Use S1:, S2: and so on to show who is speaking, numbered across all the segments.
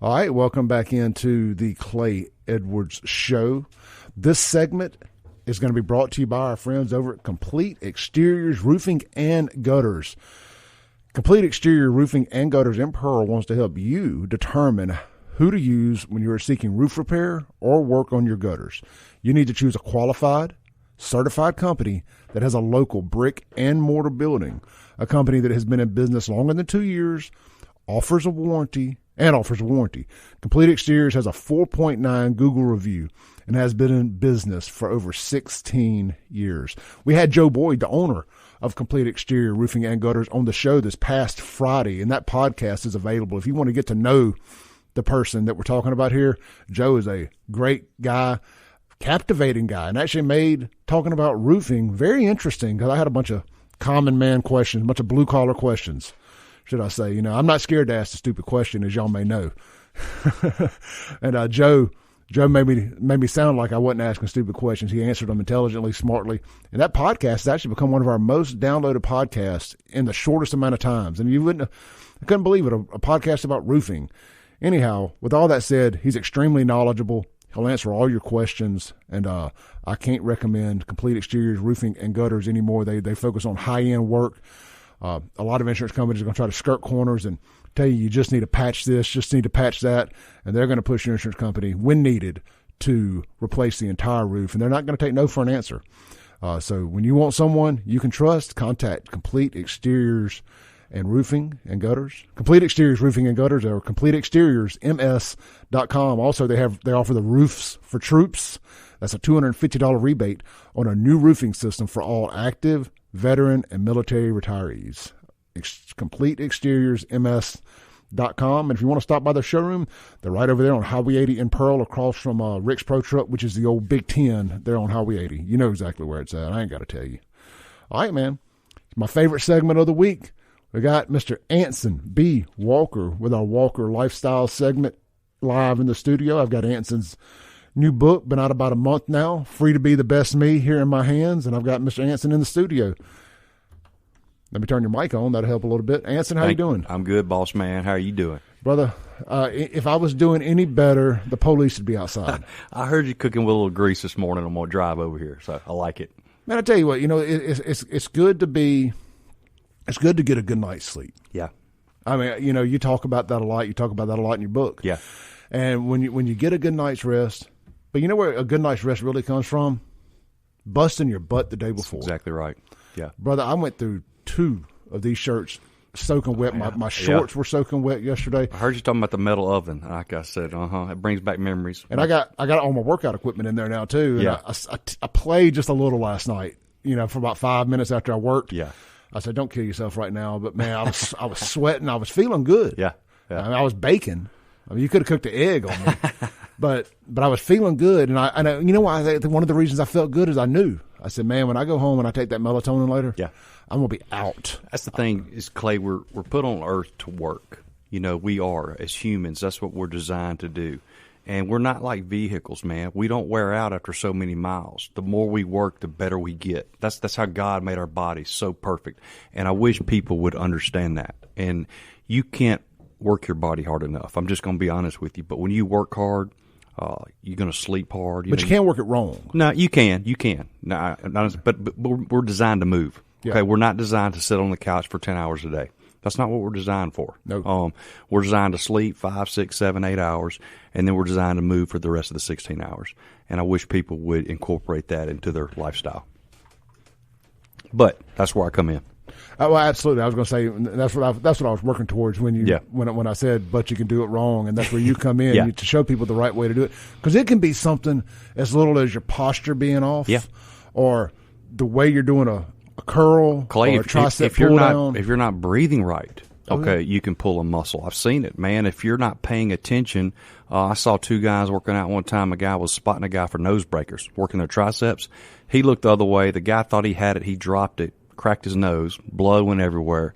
S1: All right, welcome back into the Clay Edwards Show. This segment is going to be brought to you by our friends over at Complete Exteriors Roofing and Gutters. Complete Exterior Roofing and Gutters in Pearl wants to help you determine who to use when you are seeking roof repair or work on your gutters. You need to choose a qualified, certified company that has a local brick and mortar building, a company that has been in business longer than 2 years, offers a warranty. Complete Exteriors has a 4.9 Google review and has been in business for over 16 years. We had Joe Boyd, the owner of Complete Exterior Roofing and Gutters, on the show this past Friday, and that podcast is available. If you want to get to know the person that we're talking about here, Joe is a great guy, captivating guy, and actually made talking about roofing very interesting because I had a bunch of common man questions, a bunch of blue-collar questions. Should I say, I'm not scared to ask a stupid question, as y'all may know. And Joe made me sound like I wasn't asking stupid questions. He answered them intelligently, smartly. And that podcast has actually become one of our most downloaded podcasts in the shortest amount of times. And I couldn't believe it, a podcast about roofing. Anyhow, with all that said, he's extremely knowledgeable. He'll answer all your questions. And I can't recommend Complete Exteriors Roofing and Gutters anymore. They focus on high-end work. A lot of insurance companies are going to try to skirt corners and tell you just need to patch this, just need to patch that, and they're going to push your insurance company, when needed, to replace the entire roof, and they're not going to take no for an answer. So when you want someone you can trust, contact Complete Exteriors and Roofing and Gutters. Complete Exteriors Roofing and Gutters, or CompleteExteriorsMS.com. Also, they offer the Roofs for Troops. That's a $250 rebate on a new roofing system for all active, veteran, and military retirees. CompleteExteriorsMS.com. And if you want to stop by the showroom, they're right over there on Highway 80 in Pearl, across from Rick's Pro Truck, which is the old Big 10 there on Highway 80. You know exactly where it's at. I ain't got to tell you. All right, man. My favorite segment of the week. We got Mr. Anson B. Walker with our Walker Lifestyle segment live in the studio. I've got Anson's new book, been out about a month now, Free to Be the Best Me, here in my hands, and I've got Mr. Anson in the studio. Let me turn your mic on. That'll help a little bit. Anson, how you doing?
S2: I'm good, boss man. How are you doing?
S1: Brother, if I was doing any better, the police would be outside.
S2: I heard you cooking with a little grease this morning on my drive over here, so I like it.
S1: Man, I tell you what, it's good to get a good night's sleep.
S2: Yeah.
S1: I mean, you talk about that a lot. You talk about that a lot in your book.
S2: Yeah.
S1: And when you get a good night's rest, but you know where a good night's rest really comes from? Busting your butt the day before.
S2: That's exactly right. Yeah.
S1: Brother, I went through 2 of these shirts soaking wet. My shorts were soaking wet yesterday.
S2: I heard you talking about the metal oven. Like I said, it brings back memories.
S1: And I got all my workout equipment in there now too. And
S2: yeah.
S1: I played just a little last night, for about 5 minutes after I worked.
S2: Yeah.
S1: I said, don't kill yourself right now. But man, I was sweating. I was feeling good.
S2: Yeah.
S1: I mean, I was baking. I mean, you could have cooked an egg on me, but I was feeling good. And I you know why? One of the reasons I felt good is I knew. I said, man, when I go home and I take that melatonin later,
S2: yeah,
S1: I'm gonna be out.
S2: That's the thing, is Clay. We're put on earth to work. We are, as humans. That's what we're designed to do. And we're not like vehicles, man. We don't wear out after so many miles. The more we work, the better we get. That's how God made our bodies so perfect. And I wish people would understand that. And you can't work your body hard enough. I'm just going to be honest with you. But when you work hard, you're going to sleep hard.
S1: But you can't work it wrrong.
S2: No, you can. You can. No, but we're designed to move.
S1: Yeah.
S2: Okay, we're not designed to sit on the couch for 10 hours a day. That's not what we're designed for.
S1: No.
S2: We're designed to sleep 5, 6, 7, 8 hours, and then we're designed to move for the rest of the 16 hours. And I wish people would incorporate that into their lifestyle. But that's where I come in.
S1: Well, absolutely. I was going to say that's what I was working towards when I said, but you can do it wrong, and that's where you come in
S2: Yeah.
S1: to show people the right way to do it, because it can be something as little as your posture being off,
S2: Yeah.
S1: or the way you're doing a curl,
S2: Clay,
S1: or a tricep
S2: if you're
S1: pull
S2: not
S1: down.
S2: if you're not breathing right,
S1: Okay.
S2: you can pull a muscle. I've seen it, man. If you're not paying attention, I saw 2 guys working out one time. A guy was spotting a guy for nose breakers, working their triceps. He looked the other way. The guy thought he had it. He dropped it, cracked his nose. Blood went everywhere.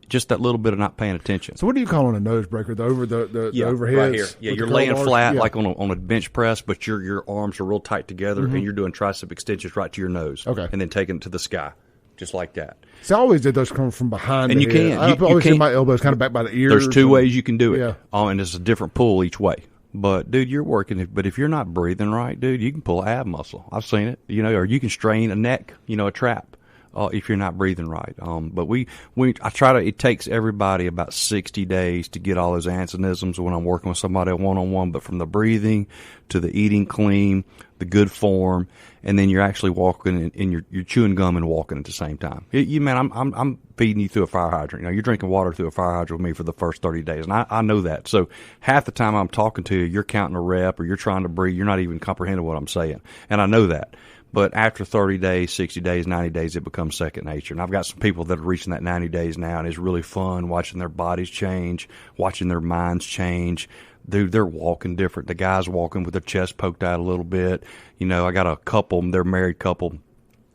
S2: Just that little bit of not paying attention.
S1: So what do you call on a nose breaker? The overhead?
S2: Right here. Yeah, you're laying flat like on a bench press, but your arms are real tight together, and you're doing tricep extensions right to your nose.
S1: Okay.
S2: And then taking it to the sky. just like that.
S1: See, I always did those come from behind.
S2: And
S1: the
S2: you
S1: head.
S2: can.
S1: I always did my elbows kind of back by the ears.
S2: There's two ways you can do it.
S1: Yeah.
S2: And it's a different pull each way. But, dude, you're working it. But if you're not breathing right, dude, you can pull ab muscle. I've seen it. Or you can strain a neck, a trap, if you're not breathing right. But I try to, it takes everybody about 60 days to get all those Ansonisms when I'm working with somebody one-on-one. But from the breathing to the eating clean, the good form, and then you're actually walking and you're chewing gum and walking at the same time. Man, I'm feeding you through a fire hydrant. You're drinking water through a fire hydrant with me for the first 30 days, and I know that. So half the time I'm talking to you, you're counting a rep or you're trying to breathe. You're not even comprehending what I'm saying, and I know that. But after 30 days, 60 days, 90 days, it becomes second nature. And I've got some people that are reaching that 90 days now, and it's really fun watching their bodies change, watching their minds change. Dude, they're walking different. The guy's walking with their chest poked out a little bit. I got a couple, they're a married couple,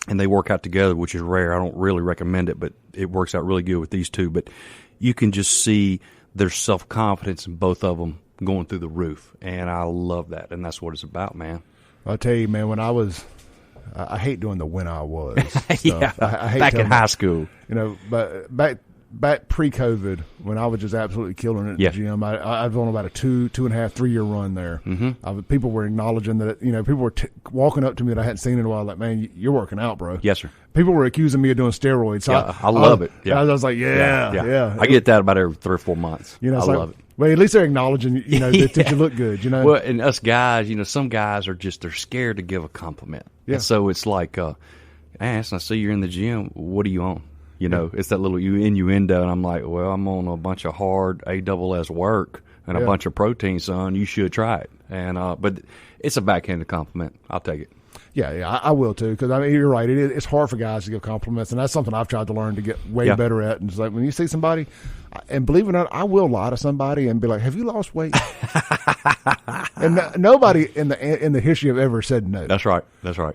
S2: and they work out together, which is rare. I don't really recommend it, but it works out really good with these two. But you can just see their self-confidence in both of them going through the roof, and I love that, and that's what it's about, man.
S1: I'll tell you, man, when I was – I hate doing the when I was stuff.
S2: Yeah,
S1: I hate
S2: back in high school.
S1: But back pre-COVID, when I was just absolutely killing it at the gym, I was on about a 2.5, 3 year run there. Mm-hmm. People were acknowledging that, people were walking up to me that I hadn't seen in a while, like, man, you're working out, bro.
S2: Yes, sir.
S1: People were accusing me of doing steroids. So
S2: I love it. Yeah.
S1: I was like, yeah.
S2: I get that about every 3 or 4 months. I love it.
S1: Well, at least they're acknowledging, that you look good,
S2: Well, and us guys, some guys are they're scared to give a compliment. Yeah. And so it's like, Anson, I see you're in the gym. What are you on? It's that little innuendo, and I'm like, well, I'm on a bunch of hard ASS work and a bunch of protein, son. You should try it. And but it's a backhanded compliment. I'll take it.
S1: Yeah, I will too, because you're right. It's hard for guys to give compliments, and that's something I've tried to learn to get way better at. And it's like when you see somebody, and believe it or not, I will lie to somebody and be like, "Have you lost weight?" And nobody in the history of ever said no.
S2: That's right.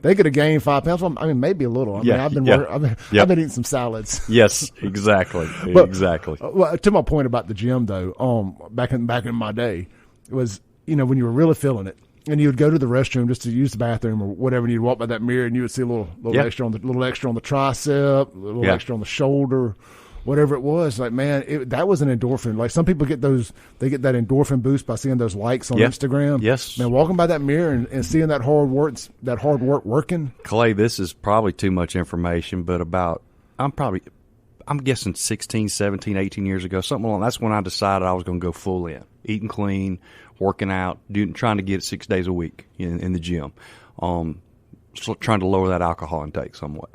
S1: They could have gained 5 pounds. Maybe a little. I've been eating some salads.
S2: Yes, exactly. Exactly.
S1: Well, to my point about the gym, though, back in my day, it was when you were really feeling it. And you would go to the restroom just to use the bathroom or whatever, and you'd walk by that mirror, and you would see a little extra on the tricep, a little extra on the shoulder, whatever it was. Like, man, that was an endorphin. Like, some people get that endorphin boost by seeing those likes on Instagram. Yes, man, walking by that mirror and seeing that hard work working.
S2: Clay, this is probably too much information, but I'm guessing 16, 17, 18 years ago, something along. That's when I decided I was going to go full in, eating clean, working out, trying to get 6 days a week in the gym, trying to lower that alcohol intake somewhat.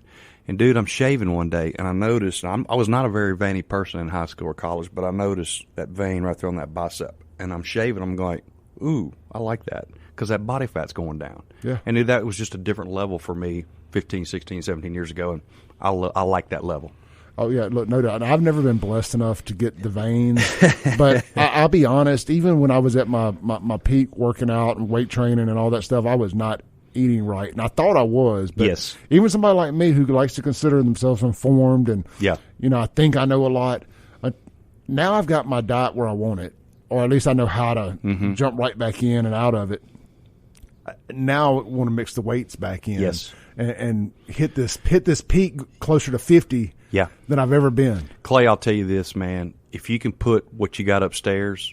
S2: And, dude, I'm shaving one day, and I noticed, I was not a very veiny person in high school or college, but I noticed that vein right there on that bicep. And I'm shaving, I'm going, ooh, I like that, because that body fat's going down. Yeah. And dude, that was just a different level for me 15, 16, 17 years ago, and I like that level.
S1: Oh, yeah, look, no doubt. I've never been blessed enough to get the veins, but I'll be honest, even when I was at my peak working out and weight training and all that stuff, I was not eating right. And I thought I was, but even somebody like me who likes to consider themselves informed and, I think I know a lot, now I've got my diet where I want it, or at least I know how to jump right back in and out of it. Now I want to mix the weights back in and hit this peak closer to 50 than I've ever been.
S2: Clay, I'll tell you this, man. If you can put what you got upstairs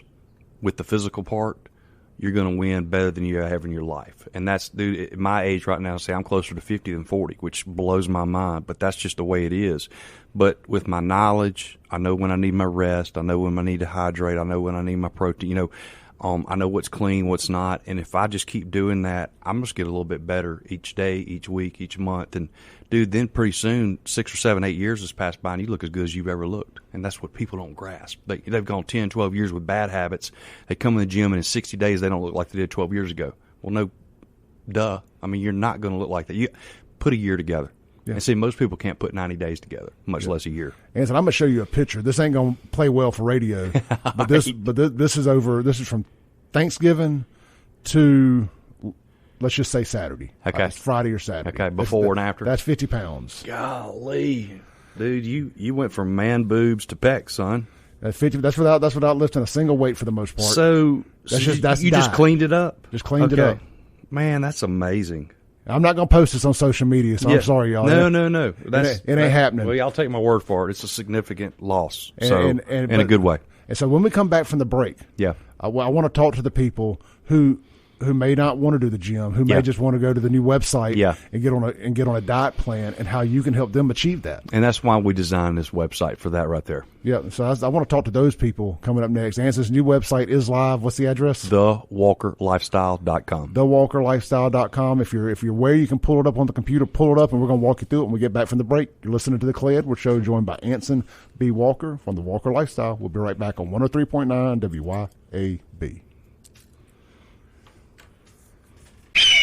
S2: with the physical part, you're going to win better than you have in your life. And that's, dude, at my age right now, say I'm closer to 50 than 40, which blows my mind, but that's just the way it is. But with my knowledge, I know when I need my rest. I know when I need to hydrate. I know when I need my protein. I know what's clean, what's not. And if I just keep doing that, I'm just get a little bit better each day, each week, each month. And, dude, then pretty soon, 6 or 7, 8 years has passed by, and you look as good as you've ever looked. And that's what people don't grasp. They've gone 10, 12 years with bad habits. They come in the gym, and in 60 days, they don't look like they did 12 years ago. Well, no, duh. You're not going to look like that. You put a year together. Yeah. And see, most people can't put 90 days together, much less a year.
S1: Anson, I'm going to show you a picture. This ain't going to play well for radio, but this is from Thanksgiving to, let's just say, Saturday. Okay, it's Friday or Saturday.
S2: Okay, before and after.
S1: That's 50 pounds.
S2: Golly, dude, you went from man boobs to pecs, son.
S1: That's without lifting a single weight for the most part.
S2: So you just cleaned it up.
S1: Just cleaned it up.
S2: Man, that's amazing.
S1: I'm not going to post this on social media, so I'm sorry, y'all.
S2: No.
S1: It ain't happening.
S2: Well, y'all take my word for it. It's a significant loss,
S1: And
S2: in a good way.
S1: And so when we come back from the break, I want to talk to the people who may not want to do the gym, who may just want to go to the new website and get on a diet plan, and how you can help them achieve that.
S2: And that's why we designed this website for that right there.
S1: Yeah, so I want to talk to those people coming up next. Anson's new website is live. What's the address?
S2: TheWalkerLifestyle.com.
S1: TheWalkerLifestyle.com. If you're where you can pull it up on the computer, pull it up, and we're going to walk you through it when we get back from the break. You're listening to the Clay Edwards Show, joined by Anson B. Walker from The Walker Lifestyle. We'll be right back on 103.9 WYAB.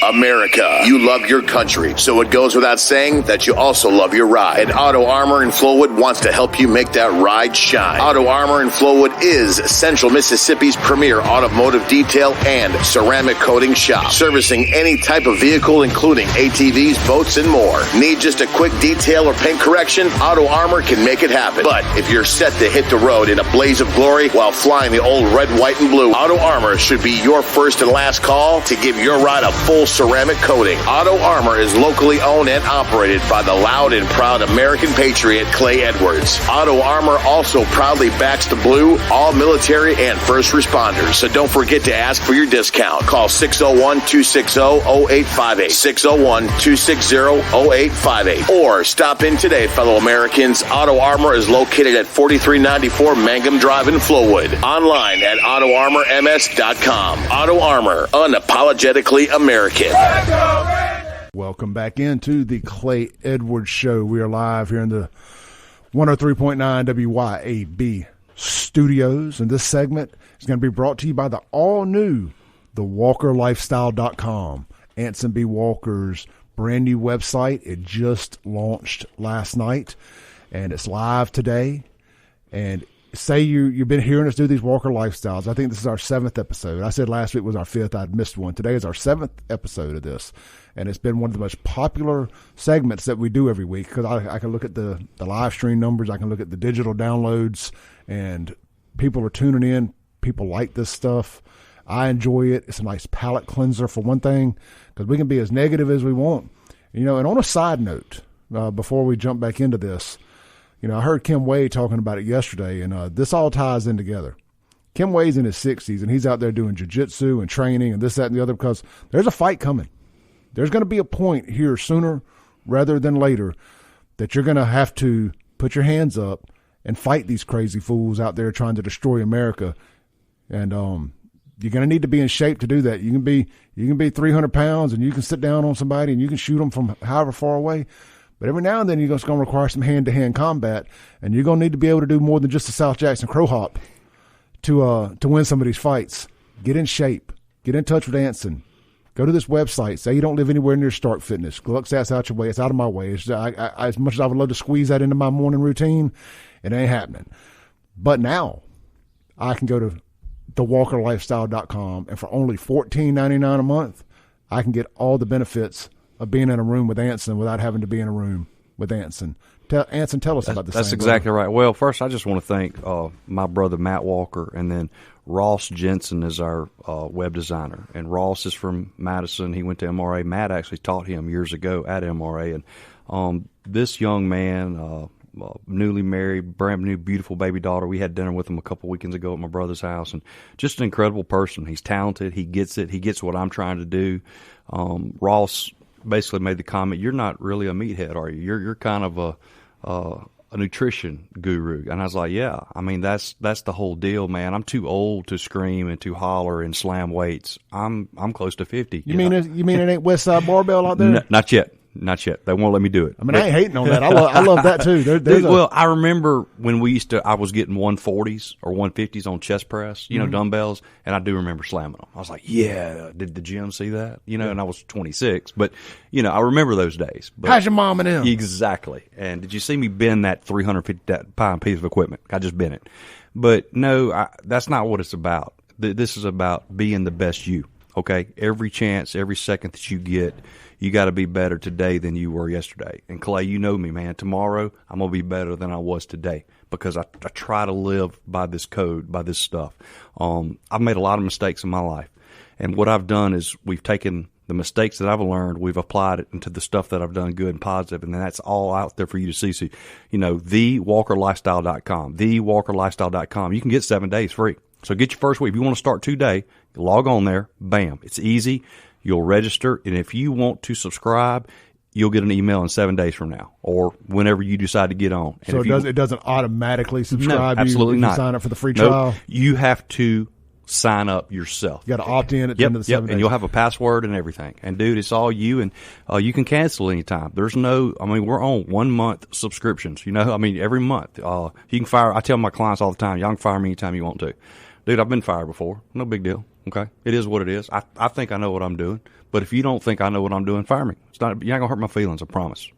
S3: America, you love your country, so it goes without saying that you also love your ride. And Auto Armor in Flowood wants to help you make that ride shine. Auto Armor in Flowood is Central Mississippi's premier automotive detail and ceramic coating shop, servicing any type of vehicle, including ATVs, boats, and more. Need just a quick detail or paint correction? Auto Armor can make it happen. But if you're set to hit the road in a blaze of glory while flying the old red, white, and blue, Auto Armor should be your first and last call to give your ride a full ceramic coating. Auto Armor is locally owned and operated by the loud and proud American patriot Clay Edwards. Auto Armor also proudly backs the blue, all military and first responders. So don't forget to ask for your discount. Call 601-260-0858. 601-260-0858. Or stop in today, fellow Americans. Auto Armor is located at 4394 Mangum Drive in Flowood. Online at AutoArmorMS.com. Auto Armor, unapologetically American.
S1: Welcome back into the Clay Edwards Show. We are live here in the 103.9 WYAB studios, and this segment is going to be brought to you by the all-new TheWalkerLifestyle.com. Anson B. Walker's brand new website. It just launched last night, and it's live today. And say you've been hearing us do these Walker Lifestyles. I think this is our 7th episode. I said last week was our 5th. I'd missed one. Today is our 7th episode of this, and it's been one of the most popular segments that we do every week, because I can look at the live stream numbers. I can look at the digital downloads, and people are tuning in. People like this stuff. I enjoy it. It's a nice palate cleanser, for one thing, because we can be as negative as we want. And on a side note, before we jump back into this, I heard Kim Wade talking about it yesterday, and this all ties in together. Kim Wade's in his 60s, and he's out there doing jiu-jitsu and training and this, that, and the other, because there's a fight coming. There's going to be a point here sooner rather than later that you're going to have to put your hands up and fight these crazy fools out there trying to destroy America. And you're going to need to be in shape to do that. You can be 300 pounds, and you can sit down on somebody, and you can shoot them from however far away. But every now and then, you're going to require some hand-to-hand combat, and you're going to need to be able to do more than just a South Jackson crow hop to win some of these fights. Get in shape. Get in touch with Anson. Go to this website. Say you don't live anywhere near Stark Fitness. Look, that's out your way. It's out of my way. As much as I would love to squeeze that into my morning routine, it ain't happening. But now I can go to TheWalkerLifestyle.com, and for only $14.99 a month, I can get all the benefits of being in a room with Anson without having to be in a room with Anson. Anson, tell us about this.
S2: That's exactly right. Well, first, I just want to thank my brother Matt Walker, and then Ross Jensen is our web designer. And Ross is from Madison. He went to MRA. Matt actually taught him years ago at MRA. And this young man, newly married, brand new, beautiful baby daughter. We had dinner with him a couple weekends ago at my brother's house, and just an incredible person. He's talented. He gets it. He gets what I'm trying to do. Ross basically made the comment, "You're not really a meathead, are you? You're kind of a nutrition guru." And I was like, "Yeah, I mean that's the whole deal, man. I'm too old to scream and to holler and slam weights. I'm close to 50."
S1: You mean it ain't West Side Barbell out there?
S2: Not yet. Not yet. They won't let me do it.
S1: I mean, I ain't hating on that. I love that too.
S2: Well, I remember when I was getting 140s or 150s on chest press, dumbbells, and I do remember slamming them. I was like, yeah, did the gym see that? And I was 26, but, I remember those days. But
S1: how's your mom and them?
S2: Exactly. And did you see me bend that 350-pound piece of equipment? I just bent it. But no, that's not what it's about. This is about being the best you, okay? Every chance, every second that you get, you got to be better today than you were yesterday. And Clay, you know me, man. Tomorrow, I'm going to be better than I was today, because I try to live by this code, by this stuff. I've made a lot of mistakes in my life. And what I've done is we've taken The mistakes that I've learned, we've applied it into the stuff that I've done good and positive, and that's all out there for you to see. So, thewalkerlifestyle.com, thewalkerlifestyle.com. You can get 7 days free. So get your first week. If you want to start today, log on there. Bam. It's easy. You'll register, and if you want to subscribe, you'll get an email in 7 days from now, or whenever you decide to get on. And
S1: so it doesn't automatically subscribe.
S2: No, absolutely
S1: you
S2: not.
S1: Sign up for the free trial.
S2: Nope. You have to sign up yourself.
S1: You got to opt in at the end of the 7 days.
S2: And you'll have a password and everything. And dude, it's all you, and you can cancel anytime. There's no, we're on 1 month subscriptions. Every month. You can fire. I tell my clients all the time, y'all can fire me anytime you want to. Dude, I've been fired before. No big deal. Okay, it is what it is. I think I know what I'm doing. But if you don't think I know what I'm doing, fire me. You're not gonna hurt my feelings. I promise.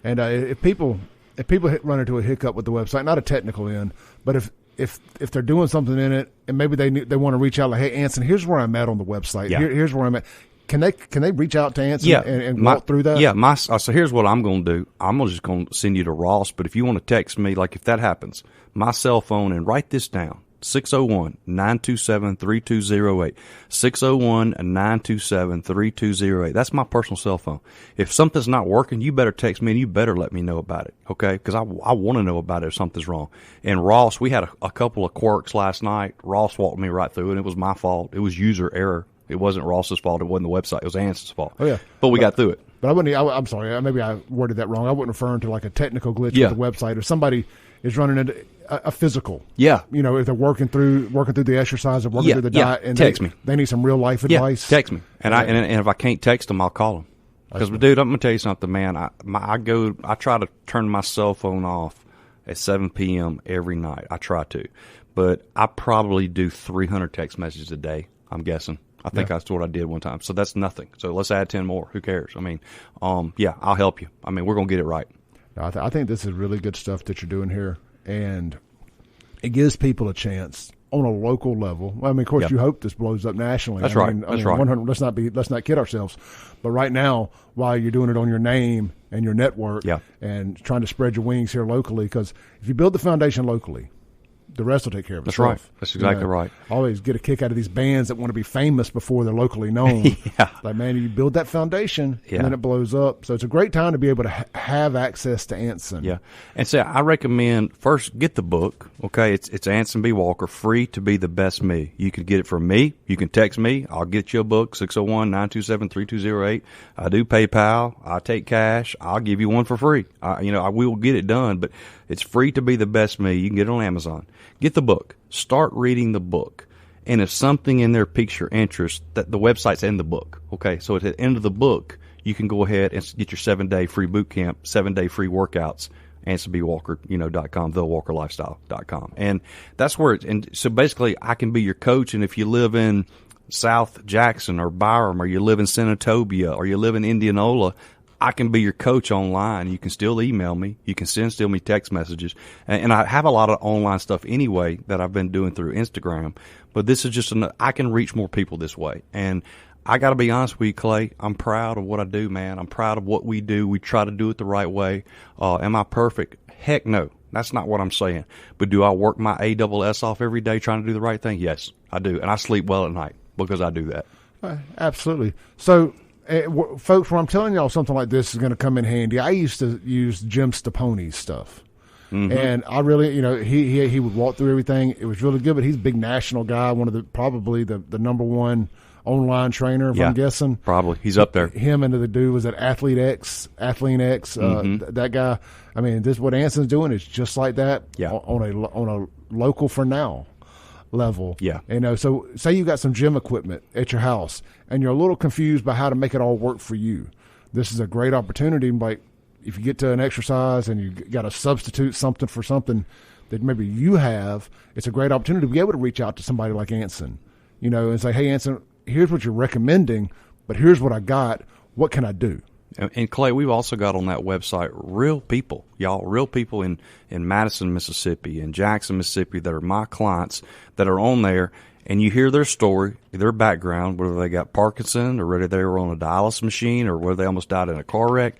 S2: And
S1: if people run into a hiccup with the website, not a technical end, but if they're doing something in it, and maybe they want to reach out, like, hey, Anson, here's where I'm at on the website.
S2: Yeah.
S1: Here's where I'm at. Can they reach out to Anson and walk through that?
S2: Yeah. So here's what I'm going to do. I'm just going to send you to Ross. But if you want to text me, like if that happens, my cell phone, and write this down. 601-927-3208. 601-927-3208. That's my personal cell phone. If something's not working, you better text me and you better let me know about it, okay? Because I want to know about it if something's wrong. And Ross, we had a couple of quirks last night. Ross walked me right through it. It was my fault. It was user error. It wasn't Ross's fault. It wasn't the website. It was Anson's fault.
S1: Oh, yeah.
S2: But we got through it.
S1: But I'm sorry. Maybe I worded that wrong. I wasn't referring to like a technical glitch with the website, or somebody is running into a physical.
S2: Yeah.
S1: If they're working through the exercise or working through the diet, and
S2: text me.
S1: They need some real life advice.
S2: Text me. And and if I can't text them, I'll call them. Because, dude, I'm going to tell you something, man. I try to turn my cell phone off at 7 p.m. every night. I try to. But I probably do 300 text messages a day, I'm guessing. I think that's what I did one time. So that's nothing. So let's add 10 more. Who cares? I'll help you. We're going to get it right.
S1: I think this is really good stuff that you're doing here. And it gives people a chance on a local level. Of course, you hope this blows up nationally.
S2: That's right. That's right.
S1: 100, let's not kid ourselves. But right now, while you're doing it on your name and your network and trying to spread your wings here locally, because if you build the foundation locally, the rest will take care of itself.
S2: That's right. That's exactly right.
S1: I always get a kick out of these bands that want to be famous before they're locally known. Like, man, you build that foundation and then it blows up. So it's a great time to be able to have access to Anson.
S2: Yeah. And so I recommend first get the book. Okay. It's Anson B. Walker, Free to Be the Best Me. You can get it from me. You can text me. I'll get you a book, 601-927-3208. I do PayPal. I take cash. I'll give you one for free. I will get it done, but it's Free to Be the Best Me. You can get it on Amazon. Get the book. Start reading the book. And if something in there piques your interest, that the website's in the book. Okay, so at the end of the book, you can go ahead and get your 7-day free boot camp, 7-day free workouts, AnsonBWalker.com, thewalkerlifestyle.com. And that's where so basically I can be your coach. And if you live in South Jackson or Byram, or you live in Senatobia, or you live in Indianola, I can be your coach online. You can still email me. You can still me text messages. And I have a lot of online stuff anyway that I've been doing through Instagram. But this is just I can reach more people this way. And I got to be honest with you, Clay, I'm proud of what I do, man. I'm proud of what we do. We try to do it the right way. Am I perfect? Heck no. That's not what I'm saying. But do I work my ASS off every day trying to do the right thing? Yes, I do. And I sleep well at night because I do that.
S1: Absolutely. So, folks, when I'm telling y'all something like this is going to come in handy, I used to use Jim Steppone's stuff. Mm-hmm. And I really, he would walk through everything. It was really good, but he's a big national guy, one of the probably the number one online trainer, if I'm guessing. Probably.
S2: He's up there.
S1: Him and the dude was at Athlete X. That guy. This what Anson's doing is just like that on a local for now level.
S2: Yeah.
S1: So say you got some gym equipment at your house and you're a little confused by how to make it all work for you. This is a great opportunity. Like, if you get to an exercise and you got to substitute something for something that maybe you have, it's a great opportunity to be able to reach out to somebody like Anson, and say, hey, Anson, here's what you're recommending, but here's what I got. What can I do?
S2: And Clay, we've also got on that website real people, y'all, real people in Madison, Mississippi, and Jackson, Mississippi that are my clients that are on there, and you hear their story, their background, whether they got Parkinson or whether they were on a dialysis machine or whether they almost died in a car wreck,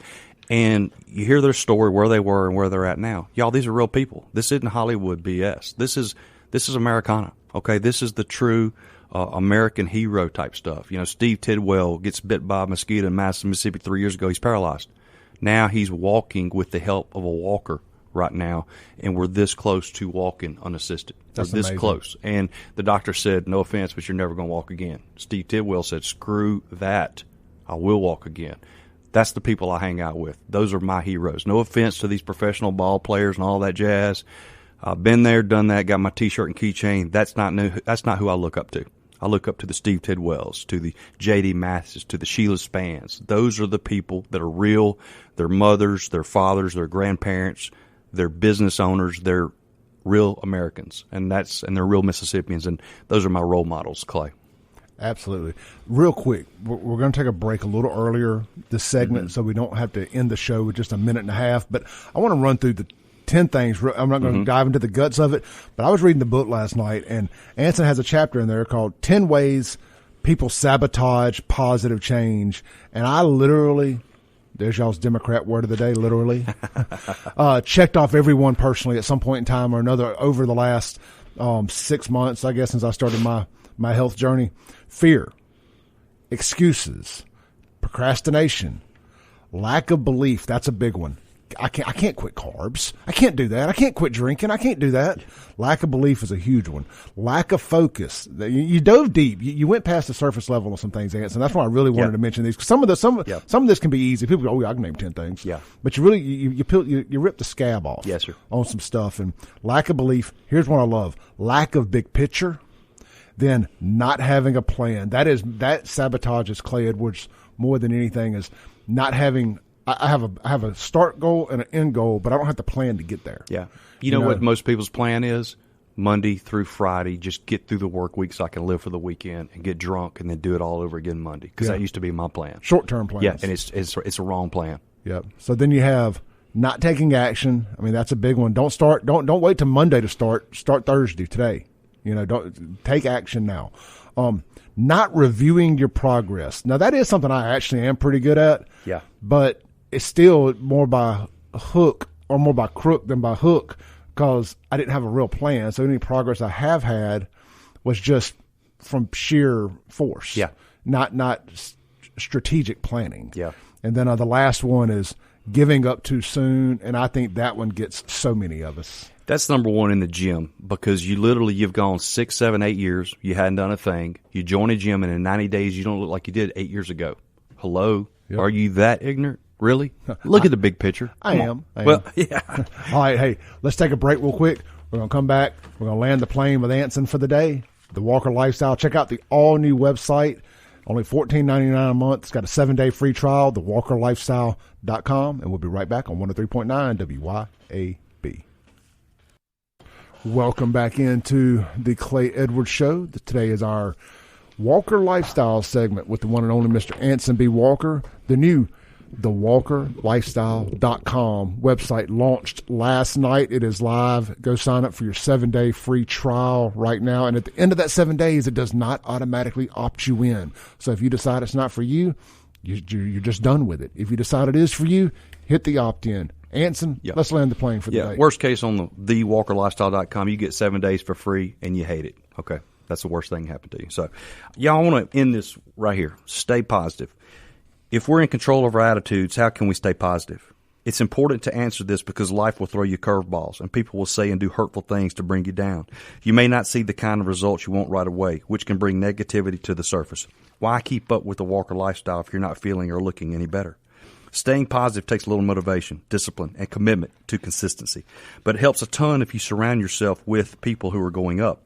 S2: and you hear their story, where they were and where they're at now. Y'all, these are real people. This isn't Hollywood BS. This is Americana, okay? This is the true American hero type stuff. You know, Steve Tidwell gets bit by a mosquito in Madison, Mississippi 3 years ago. He's paralyzed. Now he's walking with the help of a walker right now, and we're this close to walking unassisted.
S1: That's
S2: we're this
S1: amazing.
S2: close. And the doctor said, no offense, but you're never going to walk again. Steve Tidwell said, screw that. I will walk again. That's the people I hang out with. Those are my heroes. No offense to these professional ball players and all that jazz. I've been there, done that, got my T-shirt and keychain. That's not new. That's not who I look up to. I look up to the Steve Tidwells, to the J.D. Mathis, to the Sheila Spans. Those are the people that are real. Their mothers, their fathers, their grandparents, their business owners. They're real Americans, and they're real Mississippians, and those are my role models, Clay.
S1: Absolutely. Real quick, we're going to take a break a little earlier this segment so we don't have to end the show with just a minute and a half. But I want to run through the 10 things. I'm not going to dive into the guts of it, but I was reading the book last night, and Anson has a chapter in there called 10 Ways People Sabotage Positive Change. And I literally, there's y'all's Democrat word of the day, literally, checked off every one personally at some point in time or another over the last 6 months, I guess, since I started my health journey. Fear, excuses, procrastination, lack of belief. That's a big one. I can't quit carbs. I can't do that. I can't quit drinking. I can't do that. Lack of belief is a huge one. Lack of focus. You dove deep. You went past the surface level of some things, Anson. That's why I really wanted to mention these. Because some of this can be easy. People go, "Oh, yeah, I can name 10 things."
S2: Yeah.
S1: But you really you rip the scab off.
S2: Yes, sir.
S1: On some stuff. And lack of belief. Here's one I love: lack of big picture. Then not having a plan. That sabotages Clay Edwards more than anything. Is not having. I have a start goal and an end goal, but I don't have the plan to get there.
S2: Yeah. You know what most people's plan is? Monday through Friday, just get through the work week so I can live for the weekend and get drunk and then do it all over again Monday. Because that used to be my plan.
S1: Short-term plans.
S2: Yeah, and it's a wrong plan.
S1: Yep. So then you have not taking action. I mean, that's a big one. Don't wait till Monday to start. Start Thursday, today. Don't take action now. Not reviewing your progress. Now, that is something I actually am pretty good at.
S2: Yeah.
S1: But it's still more by hook or more by crook than by hook because I didn't have a real plan. So any progress I have had was just from sheer force.
S2: Yeah.
S1: Not strategic planning.
S2: Yeah.
S1: And then the last one is giving up too soon. And I think that one gets so many of us.
S2: That's number one in the gym because you've gone 6, 7, 8 years. You hadn't done a thing. You join a gym and in 90 days you don't look like you did 8 years ago. Hello? Yep. Are you that ignorant? Really? Look at the big picture.
S1: I am.
S2: Well, yeah.
S1: All right, hey, let's take a break real quick. We're going to come back. We're going to land the plane with Anson for the day. The Walker Lifestyle. Check out the all-new website. Only $14.99 a month. It's got a 7-day free trial, thewalkerlifestyle.com. And we'll be right back on 103.9 WYAB. Welcome back into the Clay Edwards Show. Today is our Walker Lifestyle segment with the one and only Mr. Anson B. Walker. The new thewalkerlifestyle.com website launched last night. It is live. Go sign up for your 7-day free trial right now. And at the end of that 7 days, it does not automatically opt you in. So if you decide it's not for you, you're just done with it. If you decide it is for you, hit the opt-in. Anson, let's land the plane for the day.
S2: Worst case on the thewalkerlifestyle.com, you get 7 days for free and you hate it. Okay. That's the worst thing that happened to you. So, I want to end this right here. Stay positive. If we're in control of our attitudes, how can we stay positive? It's important to answer this because life will throw you curveballs and people will say and do hurtful things to bring you down. You may not see the kind of results you want right away, which can bring negativity to the surface. Why keep up with the Walker lifestyle if you're not feeling or looking any better? Staying positive takes a little motivation, discipline, and commitment to consistency. But it helps a ton if you surround yourself with people who are going up.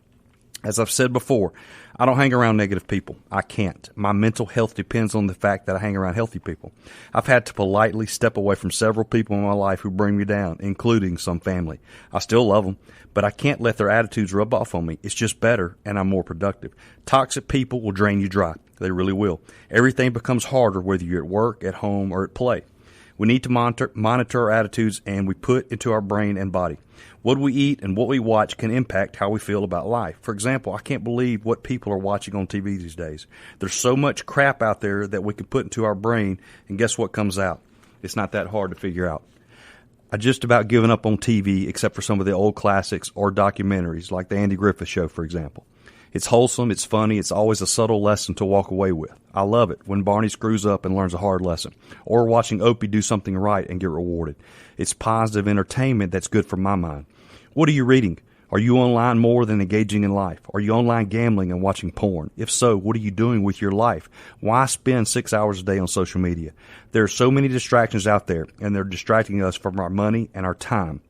S2: As I've said before, I don't hang around negative people. I can't. My mental health depends on the fact that I hang around healthy people. I've had to politely step away from several people in my life who bring me down, including some family. I still love them, but I can't let their attitudes rub off on me. It's just better, and I'm more productive. Toxic people will drain you dry. They really will. Everything becomes harder whether you're at work, at home, or at play. We need to monitor our attitudes and we put into our brain and body. What we eat and what we watch can impact how we feel about life. For example, I can't believe what people are watching on TV these days. There's so much crap out there that we can put into our brain, and guess what comes out? It's not that hard to figure out. I just about given up on TV except for some of the old classics or documentaries like the Andy Griffith Show, for example. It's wholesome, it's funny, it's always a subtle lesson to walk away with. I love it when Barney screws up and learns a hard lesson, or watching Opie do something right and get rewarded. It's positive entertainment that's good for my mind. What are you reading? Are you online more than engaging in life? Are you online gambling and watching porn? If so, what are you doing with your life? Why spend 6 hours a day on social media? There are so many distractions out there, and they're distracting us from our money and our time.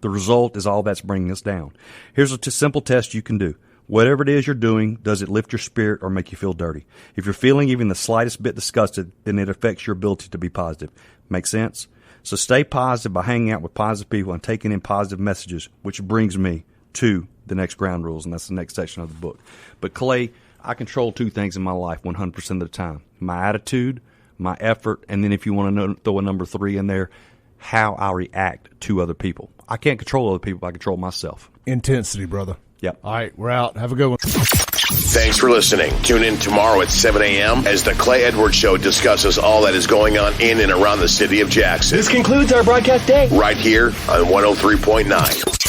S2: The result is all that's bringing us down. Here's a simple test you can do. Whatever it is you're doing, does it lift your spirit or make you feel dirty? If you're feeling even the slightest bit disgusted, then it affects your ability to be positive. Make sense? So stay positive by hanging out with positive people and taking in positive messages, which brings me to the next ground rules, and that's the next section of the book. But Clay, I control two things in my life 100% of the time. My attitude, my effort, and then if you want to throw a number 3 in there, how I react to other people. I can't control other people, I control myself.
S1: Intensity, brother.
S2: Yep.
S1: All right, we're out. Have a good one.
S3: Thanks for listening. Tune in tomorrow at 7 a.m. as the Clay Edwards Show discusses all that is going on in and around the city of Jackson.
S4: This concludes our broadcast day.
S3: Right here on 103.9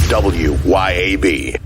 S3: WYAB.